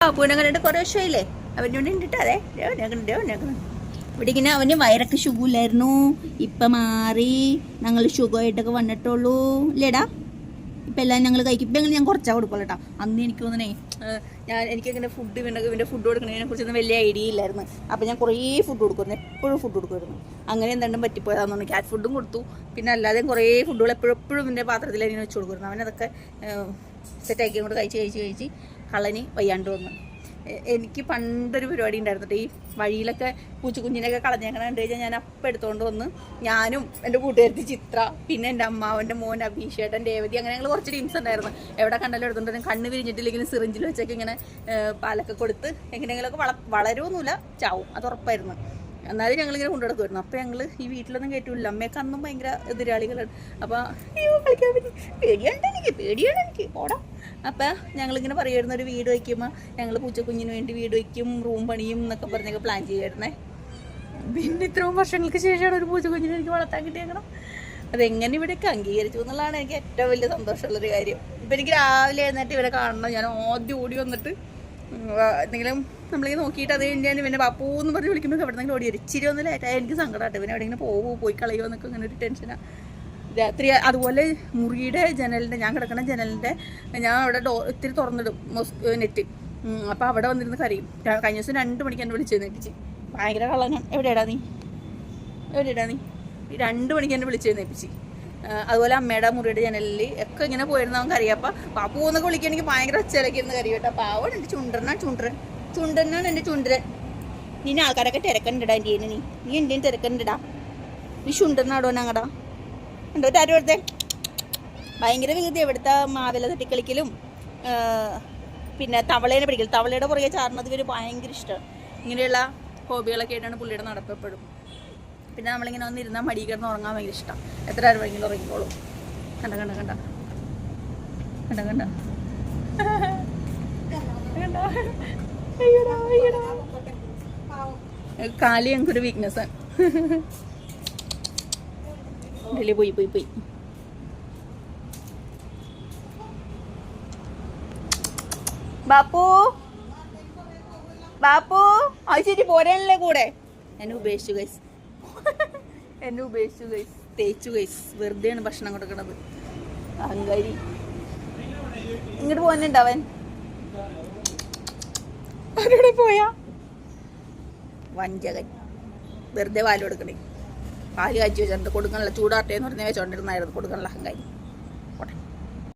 പൂനെ കണ്ടിട്ട് കുറേ വർഷമായില്ലേ. അവനോട് ഉണ്ടിട്ട് അതെ ഇവിടെ ഇങ്ങനെ അവന് വയറൊക്കെ ഷുഗില്ലായിരുന്നു. ഇപ്പം മാറി, ഞങ്ങൾ ഷുഗറായിട്ടൊക്കെ വന്നിട്ടുള്ളൂ ഇല്ലേടാ. ഇപ്പം എല്ലാം ഞങ്ങൾ കഴിക്കും. ഇപ്പം ഞാൻ കുറച്ചാൽ കൊടുക്കുള്ളൂ കേട്ടോ. അന്ന് എനിക്ക് തോന്നണേ എനിക്കിങ്ങനെ ഇവൻ്റെ ഫുഡ് കൊടുക്കുന്നതിനെ കുറിച്ചൊന്നും വലിയ ഐഡിയ ഇല്ലായിരുന്നു. അപ്പം ഞാൻ കുറേ ഫുഡ് കൊടുക്കുമായിരുന്നു, എപ്പോഴും ഫുഡ് കൊടുക്കുമായിരുന്നു. അങ്ങനെ എന്താണ്ടും പറ്റിപ്പോയതാന്ന് തോന്നുന്നു. ക്യാറ്റ് ഫുഡും കൊടുത്തു, പിന്നെ അല്ലാതെ കുറേ ഫുഡുകൾ എപ്പോഴും എൻ്റെ പാത്രത്തിൽ അതിനെ വെച്ച് കൊടുക്കുമായിരുന്നു. അവനതൊക്കെ സെറ്റാക്കി കൊണ്ട് കഴിച്ച് കള്ളന് വയ്യാണ്ട് വന്നു. എനിക്ക് പണ്ടൊരു പരിപാടി ഉണ്ടായിരുന്നു. ഈ വഴിയിലൊക്കെ പൂച്ചക്കുഞ്ഞിനൊക്കെ കളഞ്ഞേക്കണ കണ്ടു കഴിഞ്ഞാൽ ഞാൻ അപ്പം എടുത്തുകൊണ്ട് വന്ന് ഞാനും എൻ്റെ കൂട്ടുകാരത്തി ചിത്ര, പിന്നെ എൻ്റെ അമ്മാവൻ്റെ മോൻ അഭിഷേട്ടൻ, രേവതി, അങ്ങനെ ഞങ്ങൾ കുറച്ച് ടീംസ് ഉണ്ടായിരുന്നു. എവിടെ കണ്ടാലും എടുത്തുകൊണ്ട് കണ്ണ് വിരിഞ്ഞിട്ടില്ലെങ്കിലും സിറിഞ്ചിൽ വെച്ചൊക്കെ ഇങ്ങനെ പാലൊക്കെ കൊടുത്ത് എങ്ങനെയെങ്കിലുമൊക്കെ വളരുമൊന്നുമില്ല, ചാവും, അത് ഉറപ്പായിരുന്നു. എന്നാലും ഞങ്ങളിങ്ങനെ കൊണ്ടുനടക്കുമായിരുന്നു. അപ്പോൾ ഞങ്ങൾ ഈ വീട്ടിലൊന്നും കയറ്റില്ല. അമ്മയൊക്കെ അന്നും ഭയങ്കര എതിരാളികളാണ്. അപ്പോൾ കളിക്കാൻ പറ്റി, പേടിയാണ് എനിക്ക് ഓടാ. അപ്പം ഞങ്ങളിങ്ങനെ പറയുമായിരുന്നു, ഒരു വീട് വയ്ക്കുമ്പോൾ ഞങ്ങൾ പൂച്ചക്കുഞ്ഞിന് വേണ്ടി വീട് വയ്ക്കും, റൂം പണിയും എന്നൊക്കെ പറഞ്ഞൊക്കെ പ്ലാൻ ചെയ്യുമായിരുന്നേ. പിന്നെ ഇത്രയും വർഷങ്ങൾക്ക് ശേഷമാണ് ഒരു പൂച്ചക്കുഞ്ഞിനെ എനിക്ക് വളർത്താൻ കിട്ടിയേക്കണം. അതെങ്ങനെ ഇവിടെയൊക്കെ അംഗീകരിച്ചു എന്നുള്ളതാണ് എനിക്ക് ഏറ്റവും വലിയ സന്തോഷമുള്ളൊരു കാര്യം. ഇപ്പം എനിക്ക് രാവിലെ എഴുന്നേറ്റ് ഇവരെ കാണണം. ഞാൻ ആദ്യം ഓടി വന്നിട്ട് എന്തെങ്കിലും നമ്മളിങ്ങനെ നോക്കിയിട്ട് അത് കഴിഞ്ഞാൽ പിന്നെ പാപ്പൂന്ന് പറഞ്ഞ് വിളിക്കുമ്പോൾ എവിടെ നിന്നെങ്കിലും ഓടി വരും. ഇച്ചിരി ഒന്നും ലേറ്റായി എനിക്ക് സങ്കടമായിട്ട്. പിന്നെ എവിടെയെങ്കിലും പോയി കളയുമോ എന്നൊക്കെ അങ്ങനെ ഒരു ടെൻഷനാണ്. രാത്രി അതുപോലെ മുറിയുടെ ജനലിൻ്റെ, ഞാൻ കിടക്കുന്ന ജനലിൻ്റെ ഞാൻ അവിടെ ഇത്തിരി തുറന്നിടും നെറ്റ്. അപ്പോൾ അവിടെ വന്നിരുന്ന് കരയും. കഴിഞ്ഞ ദിവസം 2 മണിക്ക് എന്നെ വിളിച്ചെഴുന്നേപ്പിച്ച്. ഭയങ്കര കള്ളനാണ്. എവിടെയാടാ നീ 2 മണിക്ക് എന്നെ വിളിച്ചെഴുന്നേപ്പിച്ച്. അതുപോലെ അമ്മയുടെ മുറിയുടെ ജനലിൽ ഒക്കെ ഇങ്ങനെ പോയിരുന്നു. അവൻ കറിയപ്പോൾ പാപ്പു എന്നൊക്കെ വിളിക്കാൻ എനിക്ക് ഭയങ്കര ഒച്ചയിലൊക്കെ ഇരുന്ന് കറി കേട്ടോ. പാവൻ എൻ്റെ ചുണ്ടനാണ് എൻ്റെ ചുണ്ടരൻ. നിന്നെ ആൾക്കാരൊക്കെ തിരക്കണ്ടിടാ. എൻ്റെ നീ എന്റെയും തിരക്കണ്ടിടാ. നീ ചുണ്ടനാടോ ഞങ്ങടാ ഉണ്ടോ ആരും എടുത്തേ. ഭയങ്കര വികൃതി. എവിടുത്തെ മാവില തട്ടിക്കളിക്കലും പിന്നെ തവളേനെ പിടിക്കലും, തവളയുടെ പുറകെ ചാടുന്നത് ഇവർ ഭയങ്കര ഇഷ്ടമാണ്. ഇങ്ങനെയുള്ള ഹോബികളൊക്കെ ആയിട്ടാണ് പുള്ളിയുടെ നടപ്പെപ്പോഴും. പിന്നെ നമ്മളിങ്ങനെ വന്നിരുന്നാൽ മടി കിടന്ന് ഉറങ്ങാൻ ഭയങ്കര ഇഷ്ടമാണ്. എത്ര നേരം വേണമെങ്കിലും ഉറങ്ങിക്കോളും. കാലി ഞങ്ങൾക്കൊരു വീക്ക്നെസ്സാണ്. പോയി ബാപ്പു ആഴ്ച പോരാനല്ലേ കൂടെ. എന്നെ ഉപേക്ഷിച്ചു ഗൈസ്, തേച്ചു ഗൈസ്. വെറുതെയാണ് ഭക്ഷണം കൊടുക്കണത്. അഹങ്കാരി. ഇങ്ങോട്ട് പോകുന്നുണ്ട് അവൻ. അവരോടെ പോയാ വഞ്ചകൻ. വെറുതെ പാല് കൊടുക്കണേ. പാല് കാച്ചി വെച്ചിട്ടുണ്ട്. കൊടുക്കണില്ല, ചൂടാട്ടേന്ന് പറഞ്ഞ് വെച്ചോണ്ടിരുന്നായിരുന്നു. കൊടുക്കണില്ല, അഹങ്കാരി.